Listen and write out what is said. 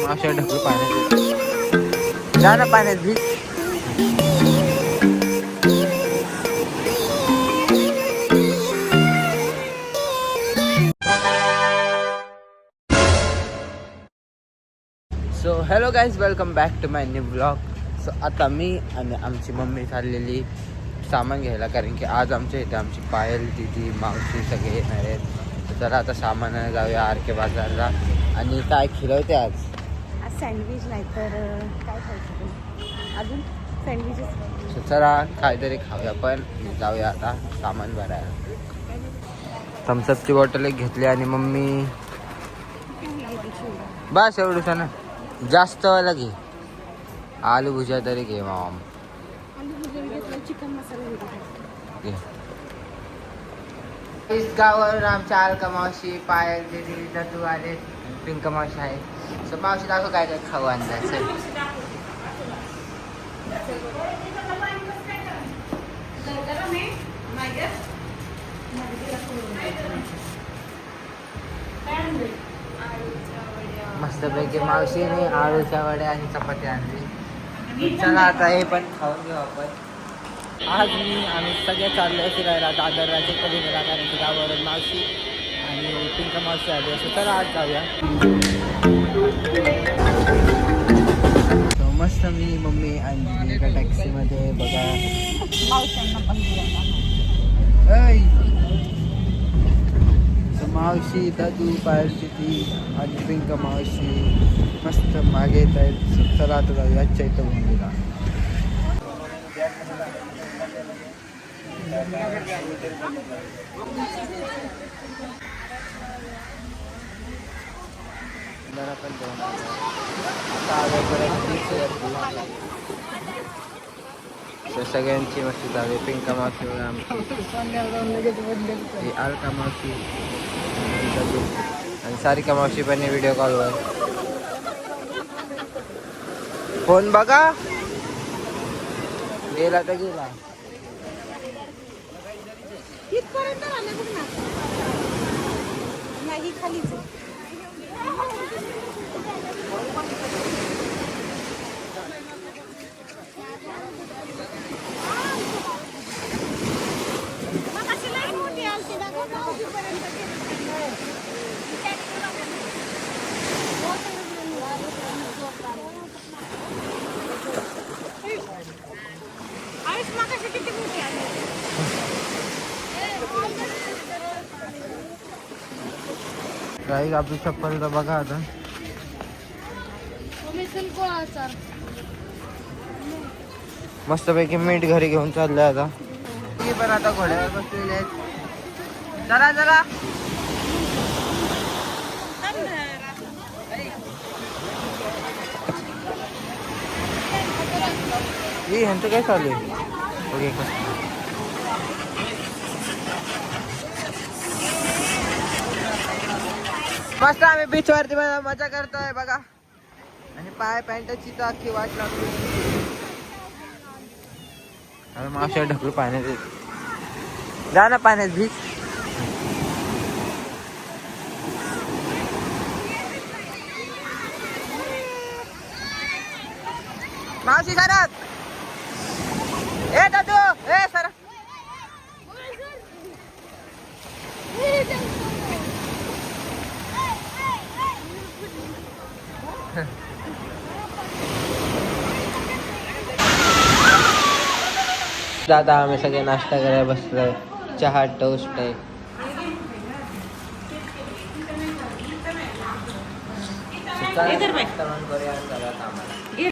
मावशी ढकलू पाण्यात जा ना पाण्यात भी. So hello guys, welcome back to my new blog. सो आता मी आणि आमची मम्मी चाललेली सामान घ्यायला, कारण की आज आमच्या इथे आमची पायल दिदी मावशी सगळे येणार आहेत. तर चला आता सामान जाऊया आर के बाजारला. आणि काय खिलवते आज सँडविच नाही तर काय खायचं अजून सँडविचेस. सो चला काहीतरी खाऊया, पण जाऊया आता सामान भरायला. थम्सअपची बॉटल एक घेतली आणि मम्मी बस एवढंच ना, जास्त वाला घे. आलू भुजिया तरी घे मामा. चिकन मसाला घे. गावावरून आमच्या अलका मावशी, पायल दिदी, ददू आले, पिंका मावशी आहे. सो मावशी दाखव काय काय खाऊ आणलाय. मस्तपैकी मावशीने आळूच्या वड्या आणि चपाती आणली. चला आता हे पण खाऊन घेऊ आपण. आज आम्ही सगळे चाललोय फिरायला दादरराजे कलिंगला, कारण की गावावरून मावशी आणि पिंका मावशी आली. असं चला आज जाऊया. So, मस्त मी मम्मी आणि एका टॅक्सीमध्ये बघा. मावशांना पण मावशी, दादू, पायलची ती आणि पिंका मावशी मस्त मागे येत आहेत. चला आता जाऊया आजच्या इथं मुंबईला. सगळ्यांची मस्ती चालू. पिंका मावशी, आमची अलका मावशी आणि सारिका मावशी पण व्हिडिओ कॉलवर. फोन बघा, गेला तर गेला. नाही खालीच काही आपली चप्पल तर बघा आता. मस्तपैकी मीठ घरी घेऊन चाललंय आता. मी पण आता घोड्यावर बसलेले आहेत. जरा जरा ह्यांचं काय चालू आहे. ओके, मस्त आम्ही बीच वरती मजा करतोय बघा. आणि पाय पॅन्टची तर अख्खी वाट लागली. मावशी ढकलू पाण्यात जा ना पाण्यात भी. मावशी सरात ए दादू ए सर. आता आम्ही सगळे नाश्ता करायला बसलोय. चहा टोस्ट आहे.